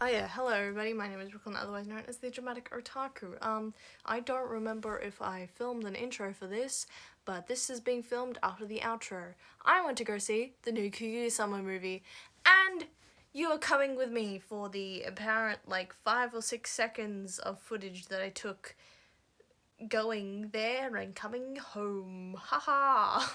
Oh yeah, hello everybody, my name is Brooklyn, otherwise known as the Dramatic Otaku. I don't remember if I filmed an intro for this, but this is being filmed after the outro. I went to go see the new Kaguya-Sama movie, and you are coming with me for the apparent, 5 or 6 seconds of footage that I took going there and coming home. Haha!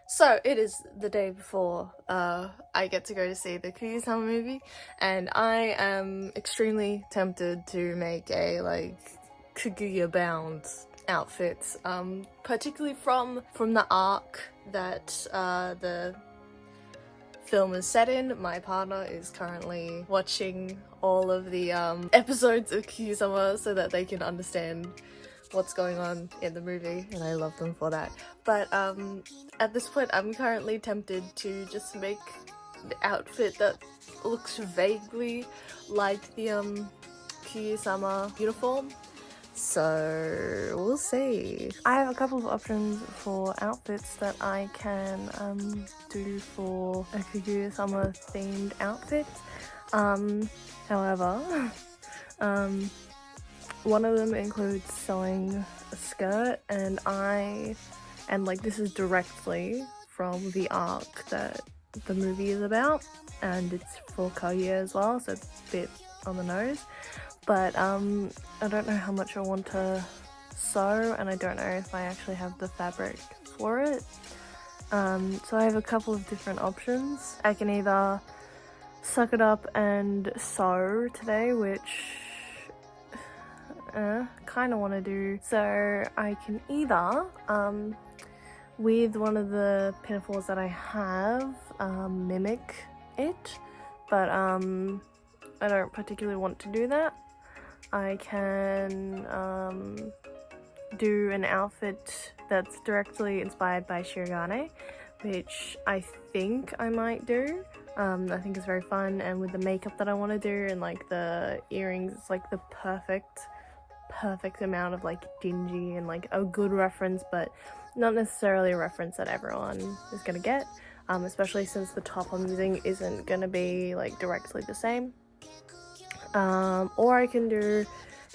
So it is the day before I get to go to see the Kaguya-Sama movie, and I am extremely tempted to make a Kaguya bound outfit, particularly from the arc that the film is set in. My partner is currently watching all of the episodes of Kaguya-Sama so that they can understand what's going on in the movie, and I love them for that. But at this point I'm currently tempted to just make the outfit that looks vaguely like the Kaguya-Sama uniform. So we'll see. I have a couple of options for outfits that I can do for a Kaguya-Sama themed outfit. However, one of them includes sewing a skirt, and this is directly from the arc that the movie is about, and it's for Kaguya as well, so it's a bit on the nose. But I don't know how much I want to sew, and I don't know if I actually have the fabric for it. So I have a couple of different options. I can either suck it up and sew today, which kind of want to do. So I can either, with one of the pinafores that I have, mimic it, but I don't particularly want to do that. I can do an outfit that's directly inspired by Shirogane, which I think I might do. I think it's very fun, and with the makeup that I want to do and the earrings, it's the perfect amount of dingy and a good reference, but not necessarily a reference that everyone is gonna get, especially since the top I'm using isn't gonna be directly the same. Or I can do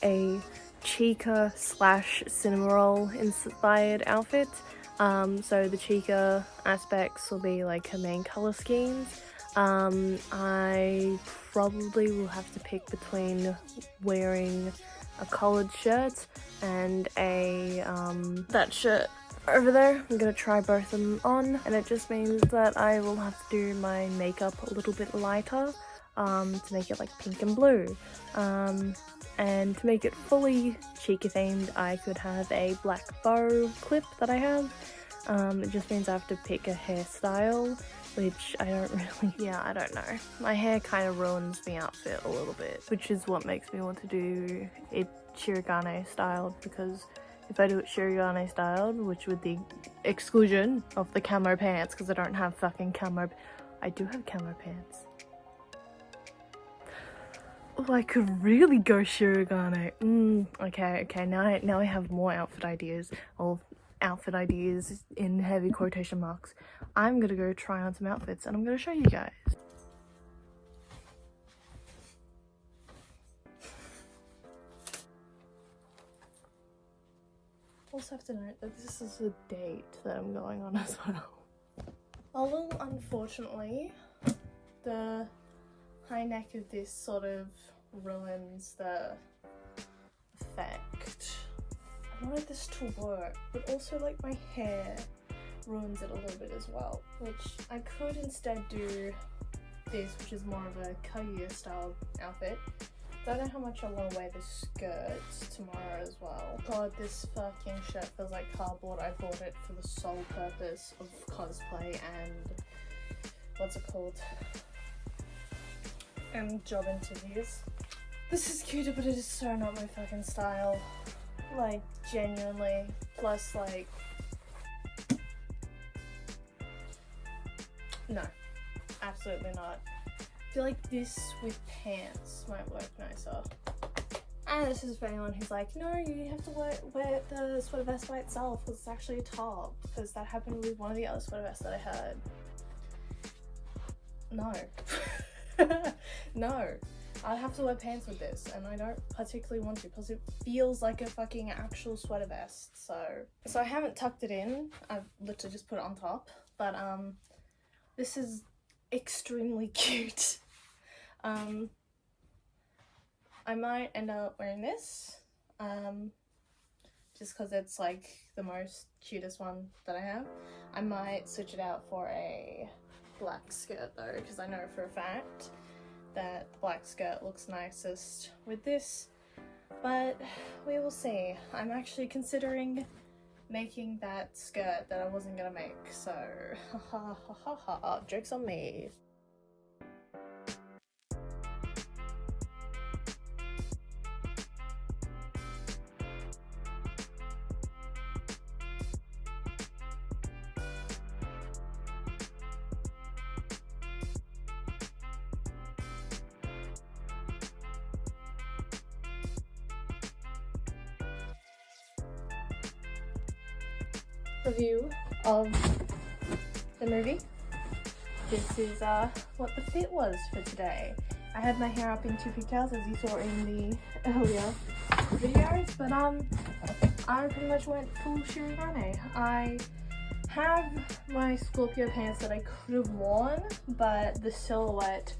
a Chica / cinema roll inspired outfit. So the Chica aspects will be her main color schemes. I probably will have to pick between wearing a collared shirt and that shirt over there. I'm gonna try both of them on, and it just means that I will have to do my makeup a little bit lighter to make it pink and blue. And to make it fully Chica themed, I could have a black bow clip that I have. It just means I have to pick a hairstyle, which I don't really, I don't know. My hair kind of ruins the outfit a little bit, which is what makes me want to do it Shirogane styled, because if I do it Shirogane styled, which with the exclusion of the camo pants, because I don't have fucking camo, I do have camo pants. Oh, I could really go Shirogane. Okay, now I have more outfit ideas, or outfit ideas in heavy quotation marks. I'm gonna go try on some outfits, and I'm gonna show you guys. Also have to note that this is a date that I'm going on as well. Although unfortunately, the high neck of this sort of ruins the effect. I wanted this to work, but also my hair ruins it a little bit as well, which I could instead do this, which is more of a Kaguya style outfit. Don't know how much I want to wear this skirt tomorrow as well. God, this fucking shirt feels like cardboard. I bought it for the sole purpose of cosplay and what's it called? And job interviews. This is cute, but it is so not my fucking style. Genuinely. Plus, no. Absolutely absolutely not. I feel like this with pants might work nicer. And this is for anyone who's like, no, you have to wear the sweater vest by itself because it's actually a top, because that happened with one of the other sweater vests that I had. No. No. I'd have to wear pants with this, and I don't particularly want to because it feels like a fucking actual sweater vest. So I haven't tucked it in. I've literally just put it on top. But this is extremely cute. I might end up wearing this, just because it's like the most cutest one that I have. I might switch it out for a black skirt though, because I know for a fact that the black skirt looks nicest with this, but we will see. I'm actually considering making that skirt that I wasn't gonna make, so ha ha ha ha ha, joke's on me. Review of the movie. This is what the fit was for today. I had my hair up in two pigtails as you saw in the earlier videos, but I pretty much went full shirigane. I have my Scorpio pants that I could have worn, but the silhouette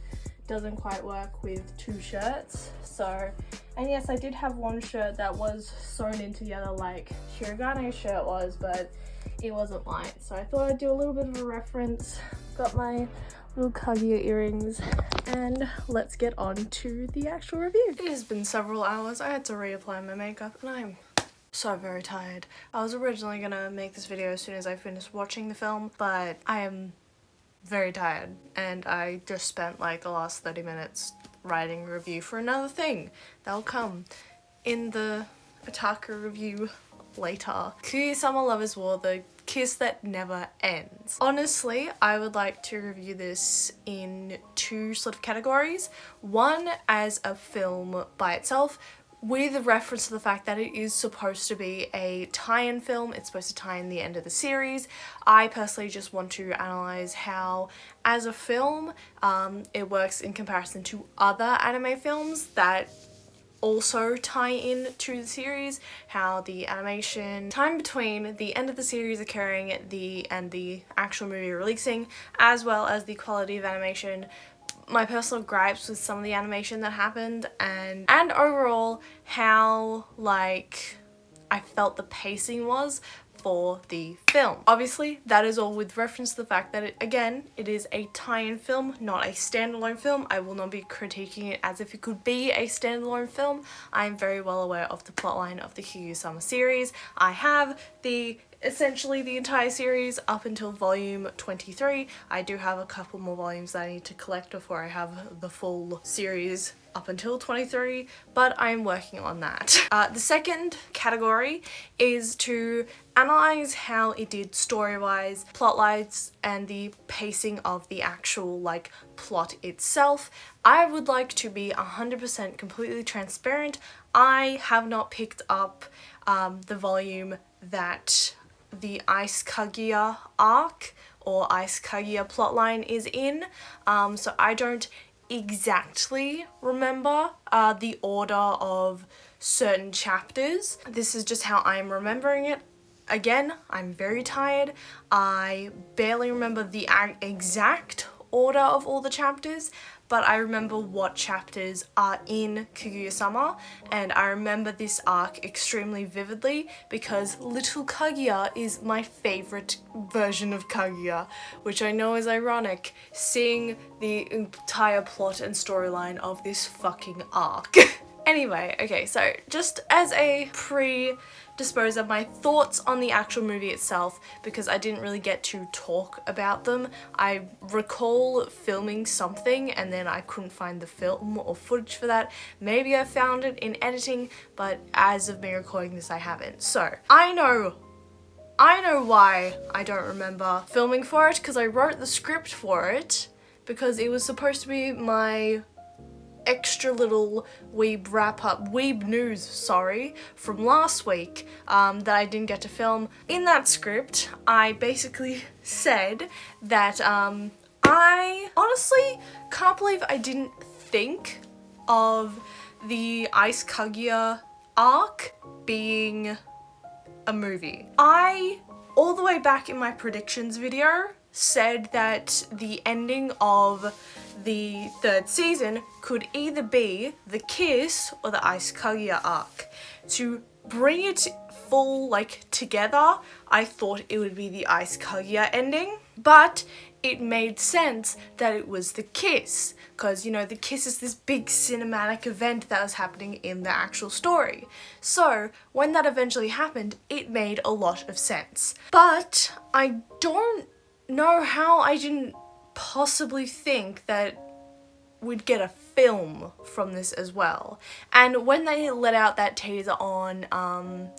doesn't quite work with two shirts. So, and yes, I did have one shirt that was sewn in together like Shirigane's shirt was, but it wasn't white, so I thought I'd do a little bit of a reference. Got my little Kaguya earrings, and let's get on to the actual review. It has been several hours. I had to reapply my makeup and I'm so very tired. I was originally gonna make this video as soon as I finished watching the film, but I am very tired and I just spent like the last 30 minutes writing a review for another thing that'll come in the Otaku review later. Kaguya-Sama Lovers War, the kiss that never ends. Honestly, I would like to review this in two sort of categories. One as a film by itself, with reference to the fact that it is supposed to be a tie-in film. It's supposed to tie in the end of the series. I personally just want to analyze how, as a film, it works in comparison to other anime films that also tie in to the series, how the animation time between the end of the series occurring and the actual movie releasing, as well as the quality of animation, my personal gripes with some of the animation that happened, and overall how like I felt the pacing was for the film. Obviously, that is all with reference to the fact that it is a tie-in film, not a standalone film. I will not be critiquing it as if it could be a standalone film. I am very well aware of the plotline of the Kaguya-Sama series. I have essentially the entire series up until volume 23. I do have a couple more volumes that I need to collect before I have the full series up until 23, but I'm working on that. The second category is to analyze how it did story-wise, plot-wise, and the pacing of the actual like plot itself. I would like to be 100% completely transparent. I have not picked up the volume that the Ice Kaguya arc or Ice Kaguya plotline is in, so I don't exactly remember the order of certain chapters. This is just how I'm remembering it. Again, I'm very tired. I barely remember the exact order of all the chapters, but I remember what chapters are in Kaguya-Sama, and I remember this arc extremely vividly because little Kaguya is my favourite version of Kaguya, which I know is ironic, seeing the entire plot and storyline of this fucking arc. Anyway, okay, so just as a predisposer, my thoughts on the actual movie itself, because I didn't really get to talk about them. I recall filming something and then I couldn't find the film or footage for that. Maybe I found it in editing, but as of me recording this, I haven't. So, I know why I don't remember filming for it, because I wrote the script for it because it was supposed to be my extra little weeb news, from last week that I didn't get to film. In that script, I basically said that I honestly can't believe I didn't think of the Ice Kaguya arc being a movie. I, all the way back in my predictions video, said that the ending of the third season could either be the Kiss or the Ice Kaguya arc. To bring it full, together, I thought it would be the Ice Kaguya ending, but it made sense that it was the Kiss, because, the Kiss is this big cinematic event that was happening in the actual story. So, when that eventually happened, it made a lot of sense. But I don't know how I didn't possibly think that we'd get a film from this as well. And when they let out that teaser on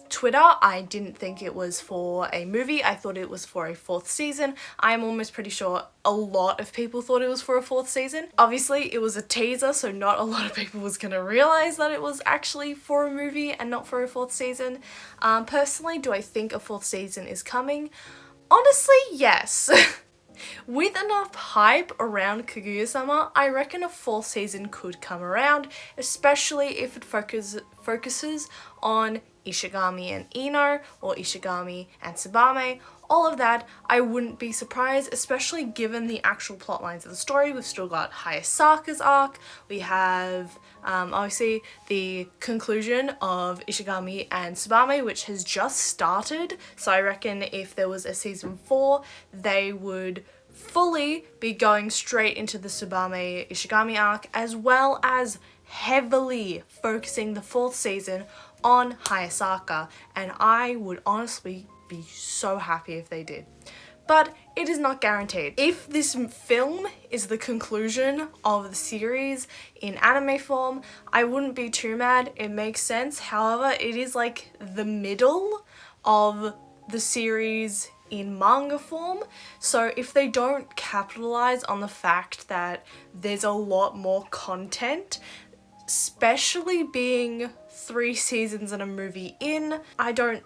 Twitter, I didn't think it was for a movie. I thought it was for a 4th season. I'm almost pretty sure a lot of people thought it was for a 4th season. Obviously, it was a teaser, so not a lot of people was gonna realize that it was actually for a movie and not for a 4th season. Personally, do I think a 4th season is coming? Honestly, yes. With enough hype around Kaguya-Sama, I reckon a 4th season could come around, especially if it focuses on Ishigami and Ino, or Ishigami and Tsubame. All of that, I wouldn't be surprised, especially given the actual plot lines of the story. We've still got Hayasaka's arc, we have obviously the conclusion of Ishigami and Tsubame, which has just started, so I reckon if there was a season 4, they would fully be going straight into the Tsubame Ishigami arc, as well as heavily focusing the 4th season on Hayasaka, and I would honestly be so happy if they did. But it is not guaranteed. If this film is the conclusion of the series in anime form, I wouldn't be too mad. It makes sense. However, it is the middle of the series in manga form, so if they don't capitalize on the fact that there's a lot more content, especially being 3 seasons and a movie in, I don't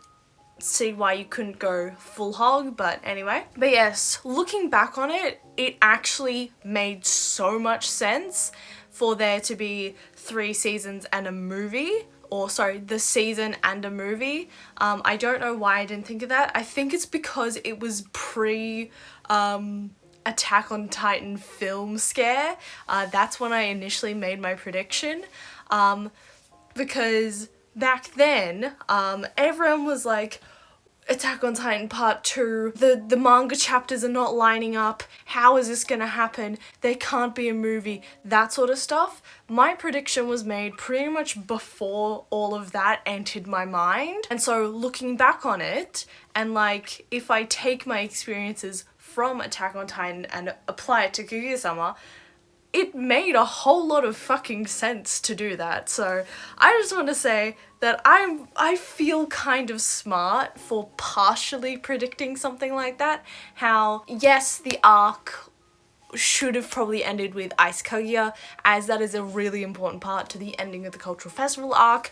see why you couldn't go full hog, but anyway. But yes, looking back on it, it actually made so much sense for there to be 3 seasons and a movie, or sorry, the season and a movie. I don't know why I didn't think of that. I think it's because it was Attack on Titan film scare. That's when I initially made my prediction, because back then, everyone was like, Attack on Titan Part 2, the manga chapters are not lining up, how is this gonna happen, there can't be a movie, that sort of stuff. My prediction was made pretty much before all of that entered my mind, and so looking back on it, and if I take my experiences from Attack on Titan and apply it to Kaguya-Sama, it made a whole lot of fucking sense to do that. So I just want to say that I feel kind of smart for partially predicting something like that. How, yes, the arc should have probably ended with Ice Kaguya, as that is a really important part to the ending of the Cultural Festival arc.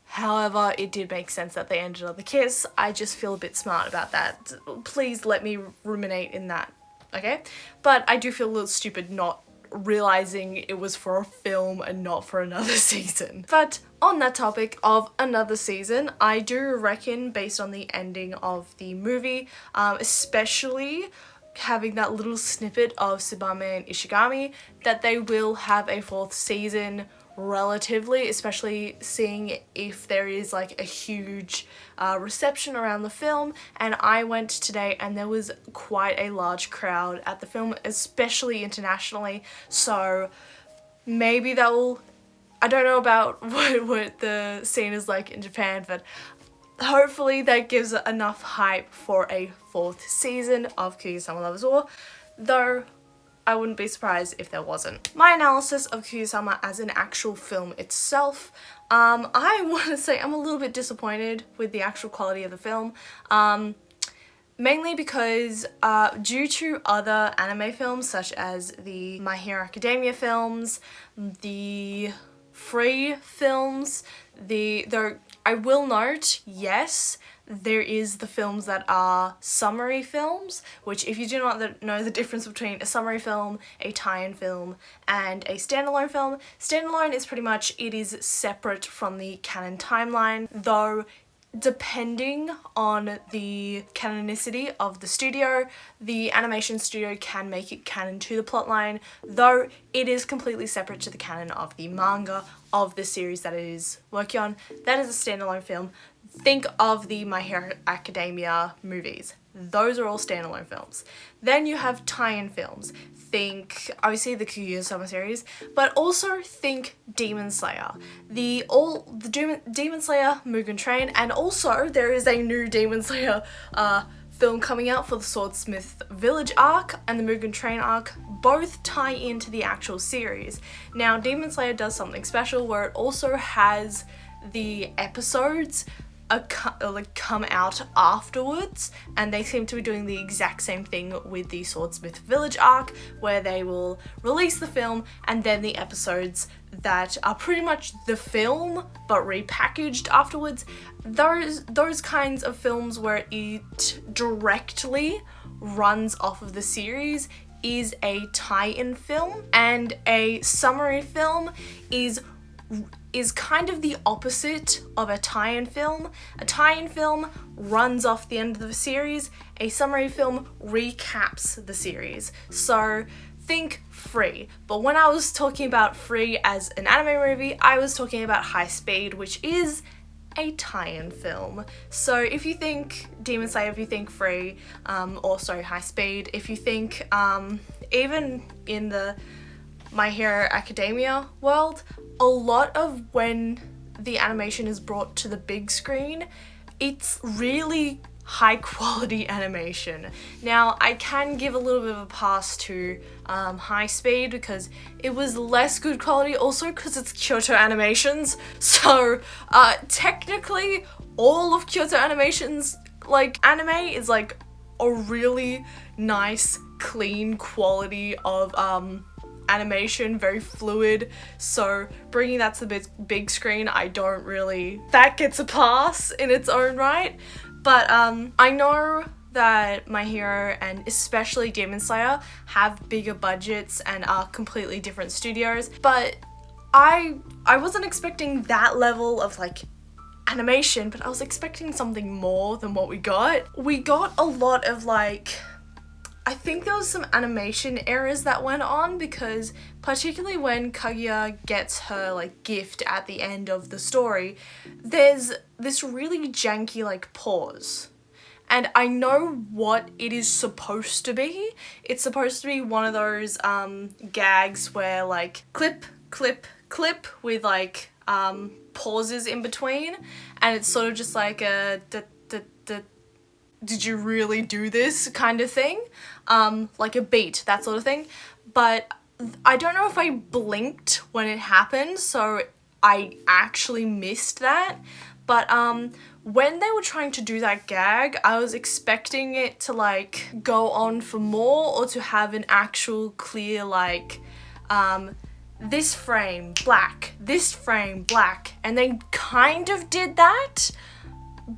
However, it did make sense that they ended on the kiss. I just feel a bit smart about that. Please let me ruminate in that, okay? But I do feel a little stupid not realizing it was for a film and not for another season. But on that topic of another season, I do reckon, based on the ending of the movie, especially having that little snippet of Tsubame and Ishigami, that they will have a 4th season relatively, especially seeing if there is a huge reception around the film. And I went today and there was quite a large crowd at the film, especially internationally, so maybe that will, I don't know about what the scene is like in Japan, but hopefully that gives enough hype for a 4th season of Kaguya-Sama Lovers War, though I wouldn't be surprised if there wasn't. My analysis of Kaguya-Sama as an actual film itself, I want to say I'm a little bit disappointed with the actual quality of the film. Mainly because due to other anime films such as the My Hero Academia films, the Free films, though I will note, yes, there is the films that are summary films, which if you do not know the difference between a summary film, a tie-in film, and a standalone film, standalone is pretty much, it is separate from the canon timeline, though depending on the canonicity of the studio, the animation studio can make it canon to the plotline, though it is completely separate to the canon of the manga of the series that it is working on. That is a standalone film. Think of the My Hero Academia movies. Those are all standalone films. Then you have tie-in films. Think, obviously, the Kaguya-Sama series, but also think Demon Slayer. The Demon Slayer Mugen Train, and also there is a new Demon Slayer film coming out for the Swordsmith Village arc and the Mugen Train arc. Both tie into the actual series. Now, Demon Slayer does something special where it also has the episodes come out afterwards, and they seem to be doing the exact same thing with the Swordsmith Village arc, where they will release the film and then the episodes that are pretty much the film but repackaged afterwards. Those kinds of films where it directly runs off of the series is a tie-in film, and a summary film is kind of the opposite of a tie-in film. A tie-in film runs off the end of the series, a summary film recaps the series. So think Free. But when I was talking about Free as an anime movie, I was talking about High Speed, which is a tie-in film. So if you think Demon Slayer, if you think Free, also High Speed, if you think even in the My Hero Academia world, a lot of when the animation is brought to the big screen, it's really high quality animation. Now, I can give a little bit of a pass to High Speed because it was less good quality, also because it's Kyoto Animations. So technically all of Kyoto Animations anime is a really nice, clean quality of animation, very fluid, so bringing that to the big screen, I don't really, that gets a pass in its own right. But I know that My Hero and especially Demon Slayer have bigger budgets and are completely different studios, but I wasn't expecting that level of animation, but I was expecting something more than what we got. We got a lot of I think there was some animation errors that went on, because particularly when Kaguya gets her gift at the end of the story, there's this really janky pause. And I know what it is supposed to be. It's supposed to be one of those gags where clip, clip, clip with pauses in between, and it's sort of just like a did you really do this kind of thing, like a beat, that sort of thing. But I don't know if I blinked when it happened, so I actually missed that. But when they were trying to do that gag, I was expecting it to go on for more, or to have an actual clear this frame black, this frame black, and they kind of did that,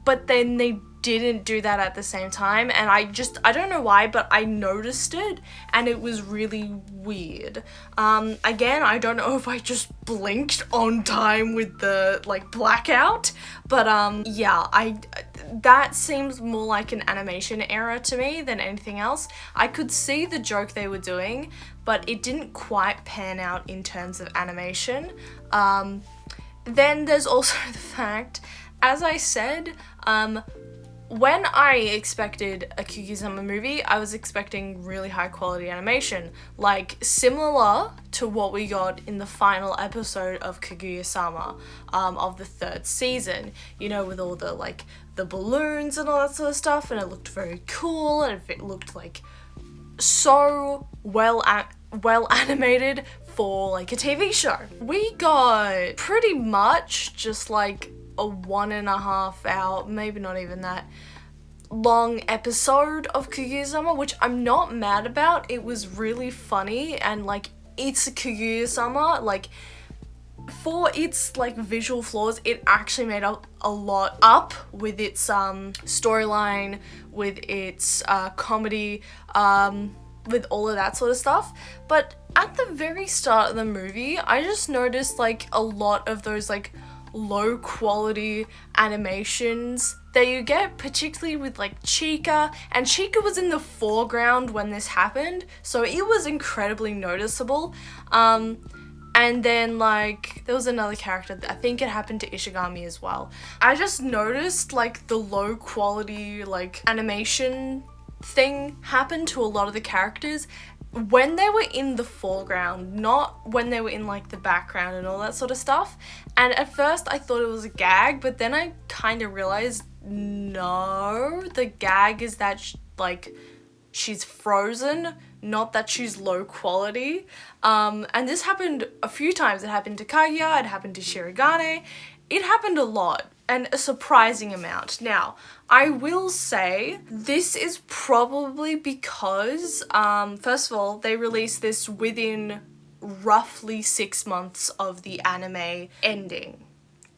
but then they didn't do that at the same time, and I don't know why, but I noticed it and it was really weird. Again, I don't know if I just blinked on time with the blackout, but yeah, that seems more like an animation error to me than anything else. I could see the joke they were doing, but it didn't quite pan out in terms of animation. Then there's also the fact, as I said, when I expected a Kaguya-Sama movie, I was expecting really high quality animation, similar to what we got in the final episode of Kaguya-Sama, of the 3rd season, with all the balloons and all that sort of stuff, and it looked very cool, and it looked so well animated for a TV show. We got pretty much just a 1.5 hour, maybe not even that, long episode of Kaguya-Sama, which I'm not mad about. It was really funny, and like, it's a Kaguya-Sama, like, for its like visual flaws, it actually made up a lot up with its storyline, with its comedy, with all of that sort of stuff. But at the very start of the movie, I just noticed like a lot of those like low quality animations that you get, particularly with like Chica, and Chica was in the foreground when this happened, so it was incredibly noticeable. And then like there was another character, I think it happened to Ishigami as well. I just noticed like the low quality like animation thing happened to a lot of the characters when they were in the foreground, not when they were in like the background and all that sort of stuff. And at first I thought it was a gag, but then I kind of realized no, the gag is that like she's frozen, not that she's low quality. And this happened a few times. It happened to Kaguya, it happened to Shirogane, it happened a lot, and a surprising amount. Now, I will say this is probably because, first of all, they released this within roughly 6 months of the anime ending.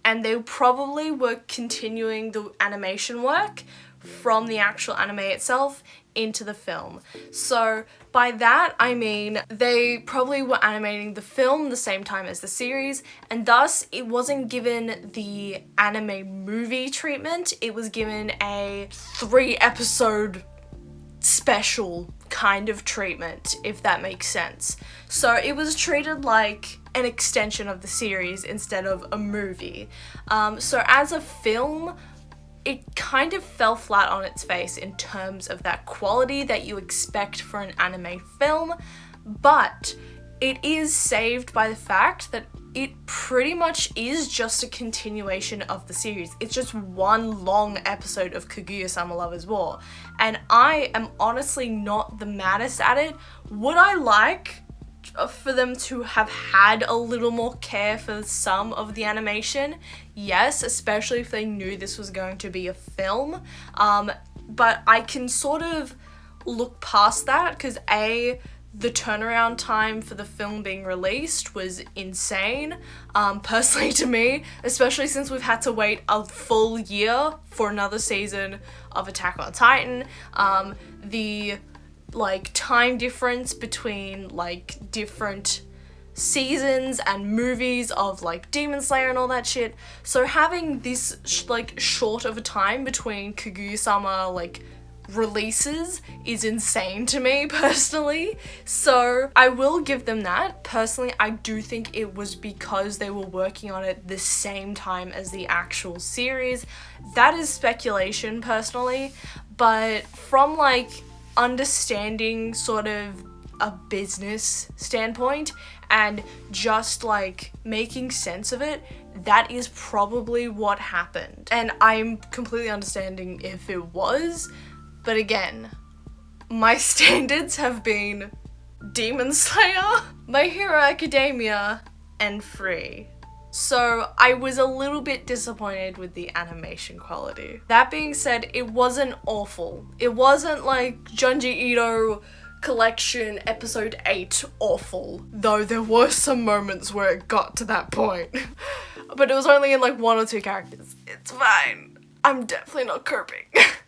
And they probably were continuing the animation work from the actual anime itself into the film. So by that I mean they probably were animating the film the same time as the series, and thus it wasn't given the anime movie treatment. It was given a 3-episode special kind of treatment, if that makes sense. So it was treated like an extension of the series instead of a movie. So as a film, it kind of fell flat on its face in terms of that quality that you expect for an anime film, but it is saved by the fact that it pretty much is just a continuation of the series. It's just one long episode of Kaguya-Sama Lovers War, and I am honestly not the maddest at it. Would I like for them to have had a little more care for some of the animation? Yes, especially if they knew this was going to be a film. But I can sort of look past that because the turnaround time for the film being released was insane, personally to me, especially since we've had to wait a full year for another season of Attack on Titan. The like time difference between like different seasons and movies of like Demon Slayer and all that shit. So having this like short of a time between Kaguya-Sama like releases is insane to me personally. So I will give them that. Personally, I do think it was because they were working on it the same time as the actual series. That is speculation personally, but from like understanding sort of a business standpoint and just like making sense of it, that is probably what happened. And I'm completely understanding if it was, but again, my standards have been Demon Slayer, My Hero Academia, and Free. So I was a little bit disappointed with the animation quality. That being said, it wasn't awful. It wasn't like Junji Ito Collection Episode 8 awful, though there were some moments where it got to that point. But it was only in like 1 or 2 characters. It's fine. I'm definitely not coping.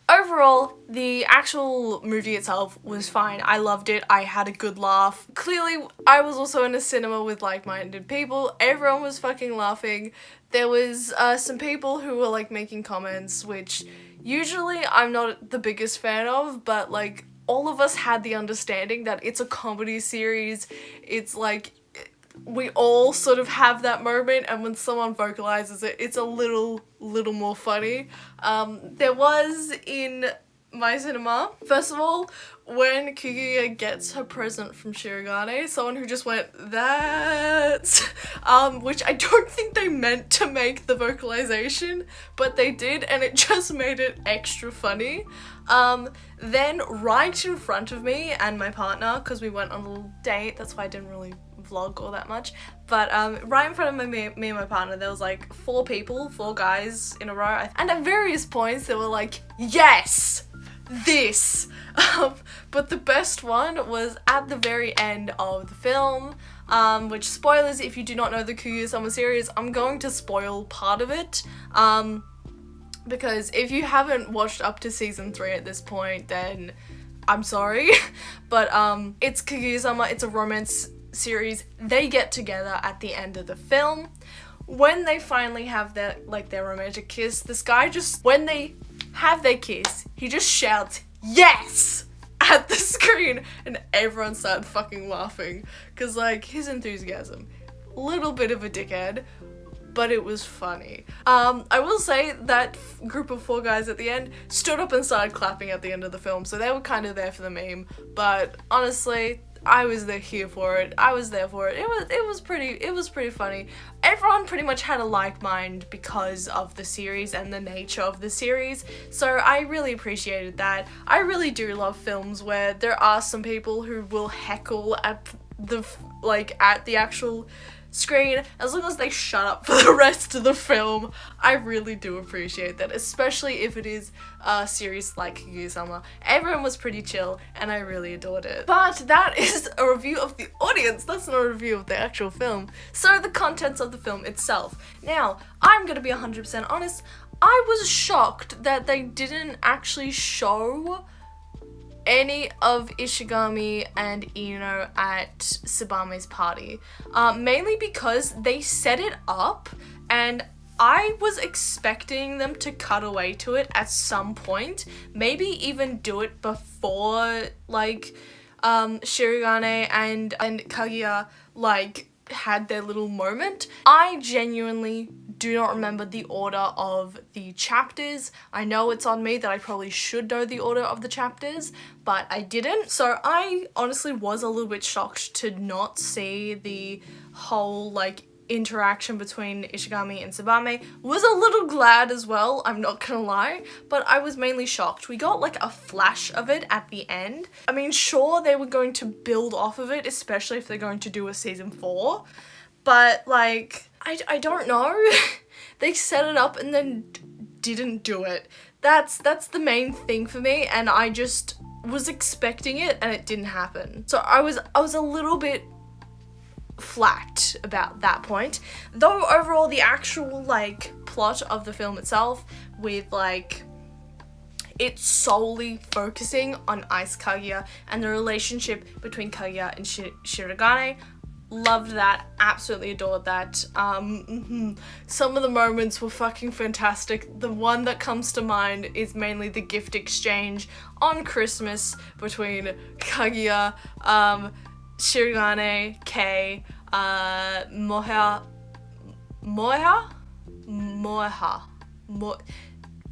Overall, the actual movie itself was fine. I loved it. I had a good laugh. Clearly, I was also in a cinema with like-minded people. Everyone was fucking laughing. There was some people who were like making comments, which usually I'm not the biggest fan of, but like all of us had the understanding that it's a comedy series. It's like we all sort of have that moment, and when someone vocalizes it, it's a little more funny. There was in my cinema, first of all, when Kaguya gets her present from Shirogane, someone who just went, "That's," which I don't think they meant to make the vocalization, but they did, and it just made it extra funny. Then right in front of me and my partner, because we went on a little date, that's why I didn't really vlog all that much, but right in front of me and my partner, there was like 4 guys in a row, and at various points they were like, "Yes! this. But the best one was at the very end of the film, which, spoilers, if you do not know the Kaguya-Sama series, I'm going to spoil part of it, because if you haven't watched up to season 3 at this point, then I'm sorry. But it's Kaguya-Sama, it's a romance series. They get together at the end of the film. When they finally have their romantic kiss, this guy just, when they have their kiss, he just shouts, "Yes!" at the screen, and everyone started fucking laughing, because, like, his enthusiasm, little bit of a dickhead, but it was funny. I will say that group of 4 guys at the end stood up and started clapping at the end of the film, so they were kind of there for the meme, but honestly, I was here for it. I was there for it. It was pretty funny. Everyone pretty much had a like mind because of the series and the nature of the series, so I really appreciated that. I really do love films where there are some people who will heckle at the actual screen, as long as they shut up for the rest of the film. I really do appreciate that, especially if it is a series like Kaguya-Sama. Everyone was pretty chill, and I really adored it. But that is a review of the audience, that's not a review of the actual film. So the contents of the film itself. Now, I'm gonna be 100% honest, I was shocked that they didn't actually show any of Ishigami and Ino at Tsubame's party, mainly because they set it up and I was expecting them to cut away to it at some point, maybe even do it before Shirogane and Kaguya had their little moment. I genuinely do not remember the order of the chapters. I know it's on me that I probably should know the order of the chapters, but I didn't. So I honestly was a little bit shocked to not see the whole interaction between Ishigami and Tsubame. Was a little glad as well, I'm not gonna lie, but I was mainly shocked. We got a flash of it at the end. I mean, sure, they were going to build off of it, especially if they're going to do a season 4, but I don't know. They set it up and then didn't do it. That's the main thing for me, and I just was expecting it and it didn't happen. So I was a little bit flat about that point. Though overall the actual plot of the film itself, with it's solely focusing on Ice Kaguya and the relationship between Kaguya and Shirogane. Loved that, absolutely adored that. Some of the moments were fucking fantastic. The one that comes to mind is mainly the gift exchange on Christmas between Kaguya, Shirogane, Kei,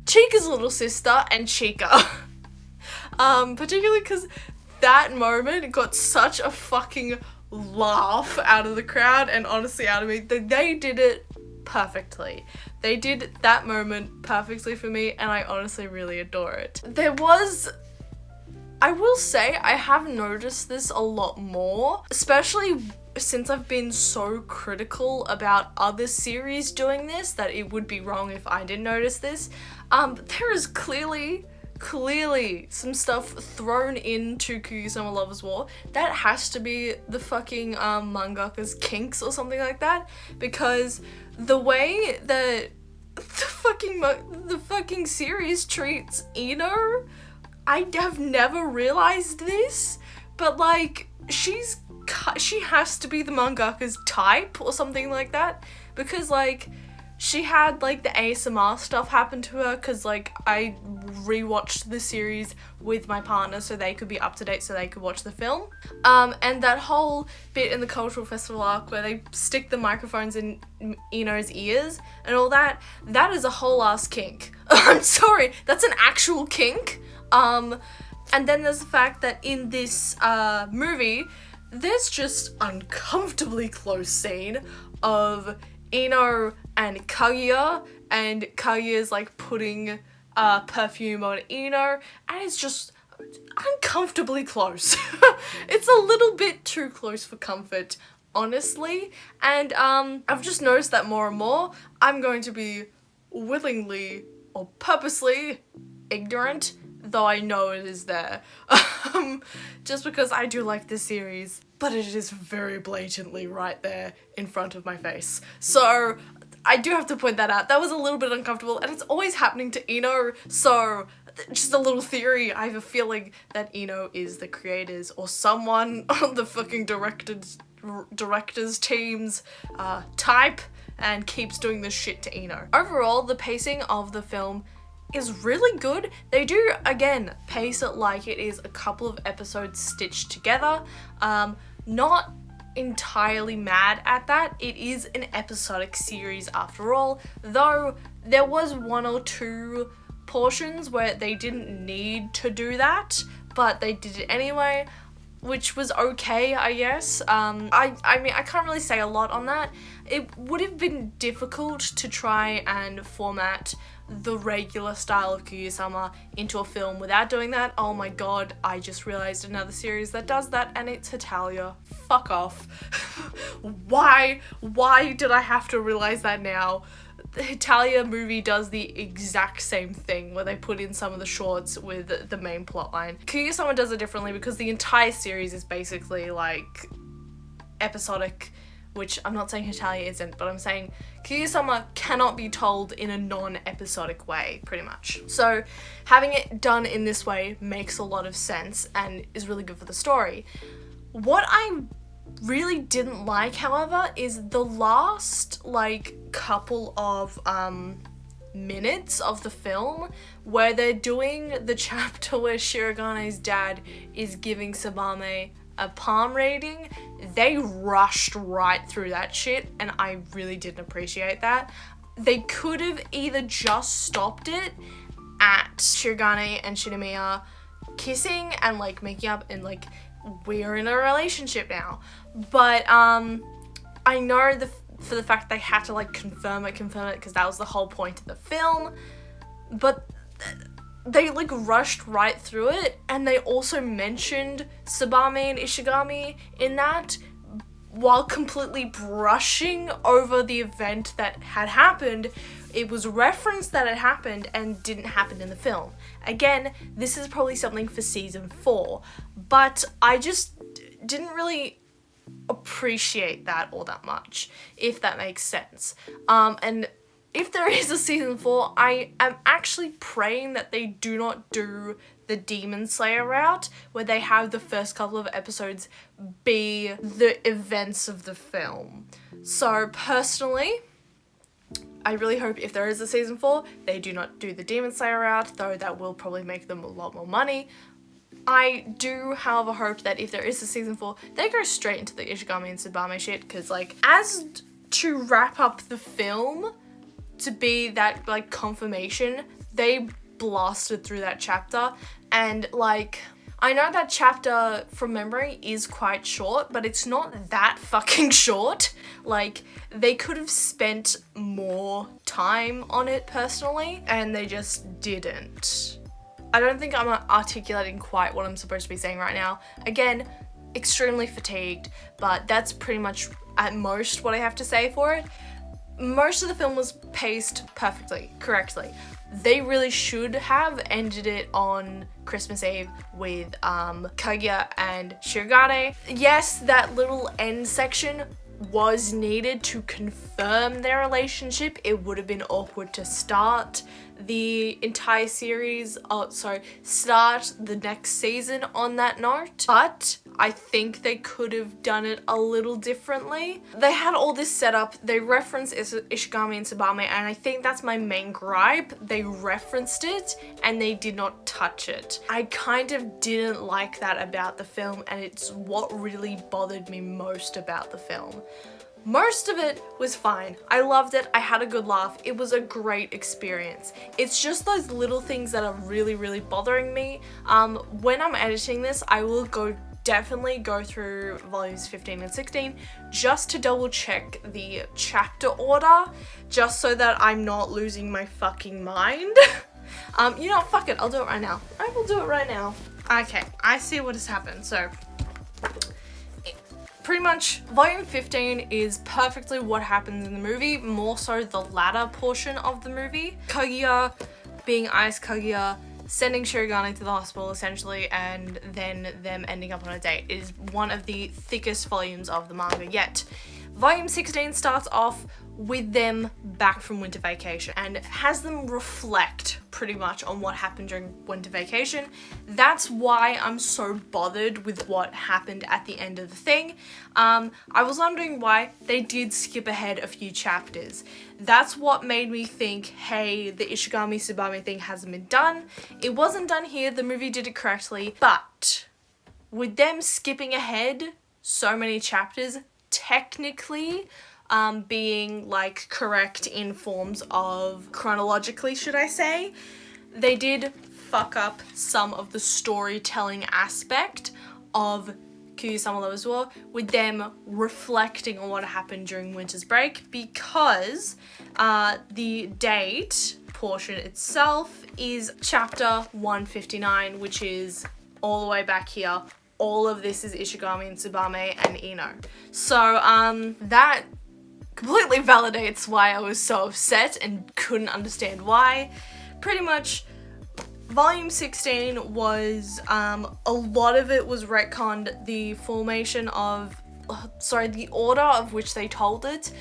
Chika's little sister, and Chika. Particularly because that moment got such a fucking laugh out of the crowd, and honestly out of me. They did it perfectly. They did that moment perfectly for me, and I honestly really adore it. I will say, I have noticed this a lot more, especially since I've been so critical about other series doing this, that it would be wrong if I didn't notice this. There is clearly some stuff thrown into Kaguya-Sama Lovers' War that has to be the fucking mangaka's kinks or something like that, because the way that the fucking series treats Ino, I have never realized this, but she has to be the mangaka's type or something like that, because she had the ASMR stuff happen to her, because I rewatched the series with my partner so they could be up to date, so they could watch the film. And that whole bit in the cultural festival arc where they stick the microphones in Ino's ears and all that, that is a whole ass kink. I'm sorry, that's an actual kink. And then there's the fact that in this movie, there's just uncomfortably close scene of Ino and Kaguya, and Kaguya's putting perfume on Ino, and it's just uncomfortably close. It's a little bit too close for comfort, honestly, and I've just noticed that more and more. I'm going to be willingly or purposely ignorant though I know it is there. Just because I do like this series, but it is very blatantly right there in front of my face. So I do have to point that out. That was a little bit uncomfortable, and it's always happening to Eno, so just a little theory. I have a feeling that Eno is the creators or someone on the fucking directors teams type and keeps doing this shit to Eno. Overall, the pacing of the film is really good. They do, again, pace it like it is a couple of episodes stitched together. Not entirely mad at that. It is an episodic series after all, though there was one or two portions where they didn't need to do that, but they did it anyway, which was okay, I guess. I mean, I can't really say a lot on that. It would have been difficult to try and format the regular style of Kaguya-Sama into a film without doing that. Oh my god, I just realized another series that does that, and it's Hetalia. Fuck off. Why did I have to realize that now? The Hetalia movie does the exact same thing where they put in some of the shorts with the main plotline. Kaguya-Sama does it differently because the entire series is basically like episodic, which I'm not saying Hetalia isn't, but I'm saying Kaguya-Sama cannot be told in a non-episodic way, pretty much. So having it done in this way makes a lot of sense and is really good for the story. What I really didn't like, however, is the last like couple of minutes of the film where they're doing the chapter where Shiragane's dad is giving Sabame a palm reading. They rushed right through that shit, and I really didn't appreciate that. They could have either just stopped it at Shiragane and Shinomiya kissing and like making up and like we're in a relationship now, but I know for the fact they had to like confirm it because that was the whole point of the film, but they like rushed right through it, and they also mentioned Sabame and Ishigami in that while completely brushing over the event that had happened. It was referenced that it happened and didn't happen in the film. Again, this is probably something for season 4, but I just didn't really appreciate that all that much, if that makes sense. And if there is a season 4, I am actually praying that they do not do the Demon Slayer route, where they have the first couple of episodes be the events of the film. So personally, I really hope if there is a season 4, they do not do the Demon Slayer route, though that will probably make them a lot more money. I do, however, hope that if there is a season 4, they go straight into the Ishigami and Tsubame shit, because like, as to wrap up the film, to be that like confirmation, they blasted through that chapter, and like, I know that chapter from memory is quite short, but it's not that fucking short. Like, they could have spent more time on it personally, and they just didn't. I don't think I'm articulating quite what I'm supposed to be saying right now. Again, extremely fatigued, but that's pretty much at most what I have to say for it. Most of the film was paced perfectly, correctly. They really should have ended it on Christmas Eve with Kaguya and Shiragane. Yes, that little end section was needed to confirm their relationship. It would have been awkward to start the entire series, start the next season on that note, but I think they could have done it a little differently. They had all this set up, they referenced Ishigami and Tsubame, and I think that's my main gripe. They referenced it and they did not touch it. I kind of didn't like that about the film, and it's what really bothered me most about the film. Most of it was fine. I loved it. I had a good laugh. It was a great experience. It's just those little things that are really, really bothering me. When I'm editing this, I will definitely go through volumes 15 and 16 just to double check the chapter order, just so that I'm not losing my fucking mind. You know what, fuck it, I'll do it right now. I will do it right now. Okay, I see what has happened. So pretty much, volume 15 is perfectly what happens in the movie, more so the latter portion of the movie. Kaguya being Ice Kaguya, sending Shirogane to the hospital essentially, and then them ending up on a date. It is one of the thickest volumes of the manga yet. Volume 16 starts off with them back from winter vacation and has them reflect pretty much on what happened during winter vacation. That's why I'm so bothered with what happened at the end of the thing. I was wondering why they did skip ahead a few chapters. That's what made me think, hey, the Ishigami Tsubame thing hasn't been done. It wasn't done here, the movie did it correctly, but with them skipping ahead so many chapters, technically being like correct in forms of chronologically, should I say, they did fuck up some of the storytelling aspect of Kaguya-Sama Love as War with them reflecting on what happened during winter's break, because the date portion itself is chapter 159, which is all the way back here. All of this is Ishigami and Tsubame and Ino. So that completely validates why I was so upset and couldn't understand why. Pretty much, volume 16 was, a lot of it was retconned. The formation of, the order of which they told it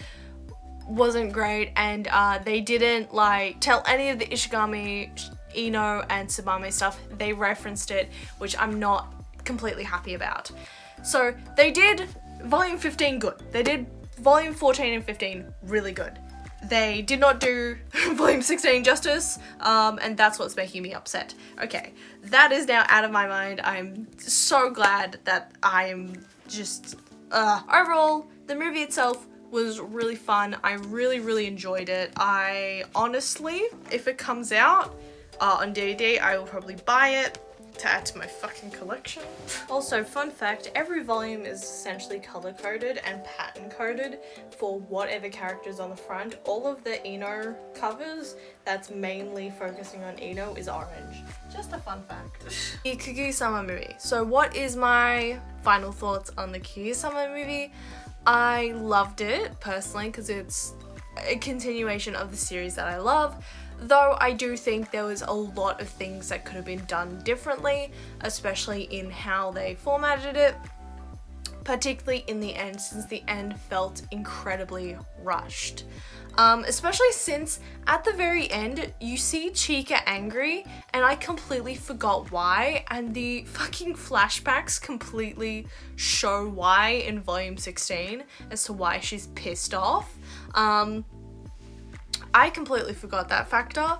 wasn't great, and they didn't like tell any of the Ishigami, Ino and Tsubame stuff. They referenced it, which I'm not completely happy about. So they did volume 15 good. They did volume 14 and 15 really good. They did not do volume 16 justice, and that's what's making me upset. Okay, that is now out of my mind. I'm so glad that I'm just, overall, the movie itself was really fun. I really enjoyed it. I honestly, if it comes out on DVD, I will probably buy it to add to my fucking collection. Also, fun fact, every volume is essentially color-coded and pattern-coded for whatever characters on the front. All of the Ino covers that's mainly focusing on Ino is orange. Just a fun fact. The Kaguya-Sama movie. So what is my final thoughts on the Kaguya-Sama movie? I loved it, personally, because it's a continuation of the series that I love. Though I do think there was a lot of things that could have been done differently, especially in how they formatted it, particularly in the end, since the end felt incredibly rushed. Especially since at the very end, you see Chika angry, and I completely forgot why, and the fucking flashbacks completely show why in volume 16 as to why she's pissed off. I completely forgot that factor.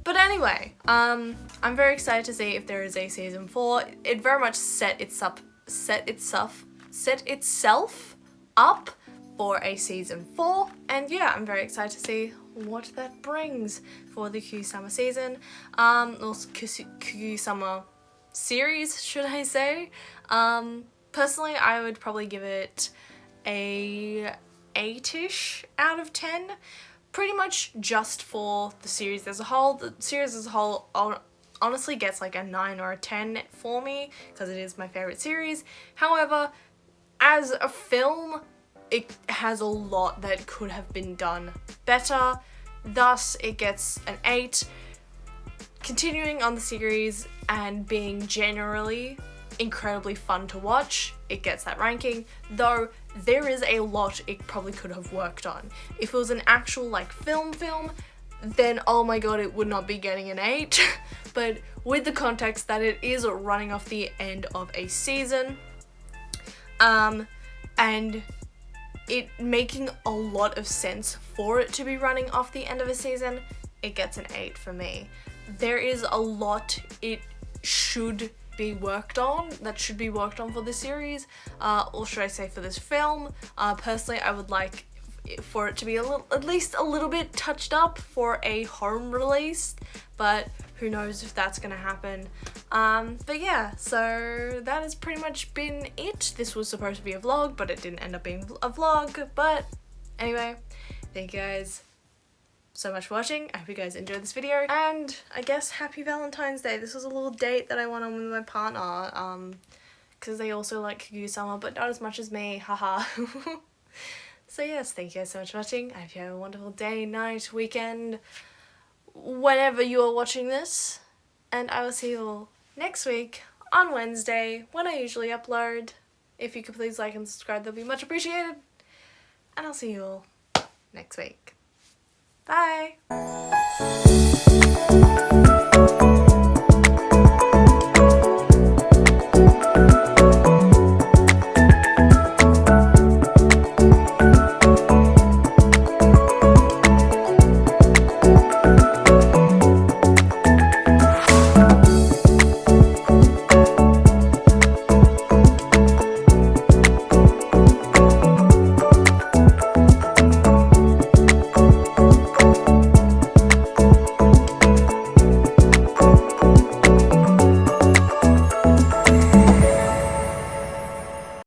But anyway, I'm very excited to see if there is a season 4. It very much set itself up for a season 4. And yeah, I'm very excited to see what that brings for the Kaguya-Sama season. Also Kaguya-Sama series, should I say. Personally, I would probably give it a 8-ish out of 10. Pretty much just for the series as a whole. The series as a whole honestly gets like a 9 or a 10 for me, because it is my favorite series. However, as a film, it has a lot that could have been done better. Thus, it gets an 8. Continuing on the series and being generally incredibly fun to watch, it gets that ranking, though there is a lot it probably could have worked on. If it was an actual like film, then oh my god, it would not be getting an 8. But with the context that it is running off the end of a season, and it making a lot of sense for it to be running off the end of a season, it gets an 8 for me. There is a lot it should be worked on, for this series, or should I say for this film. Personally, I would like for it to be at least a little bit touched up for a home release, but who knows if that's gonna happen. But yeah, so that has pretty much been it. This was supposed to be a vlog, but it didn't end up being a vlog. But anyway, thank you guys so much for watching. I hope you guys enjoyed this video, and I guess happy Valentine's Day. This was a little date that I went on with my partner, because they also like Kaguya-Sama, but not as much as me, haha. So yes, thank you guys so much for watching. I hope you have a wonderful day, night, weekend, whenever you are watching this, And I will see you all next week on Wednesday when I usually upload. If you could please like and subscribe, that'll be much appreciated. And I'll see you all next week. Bye!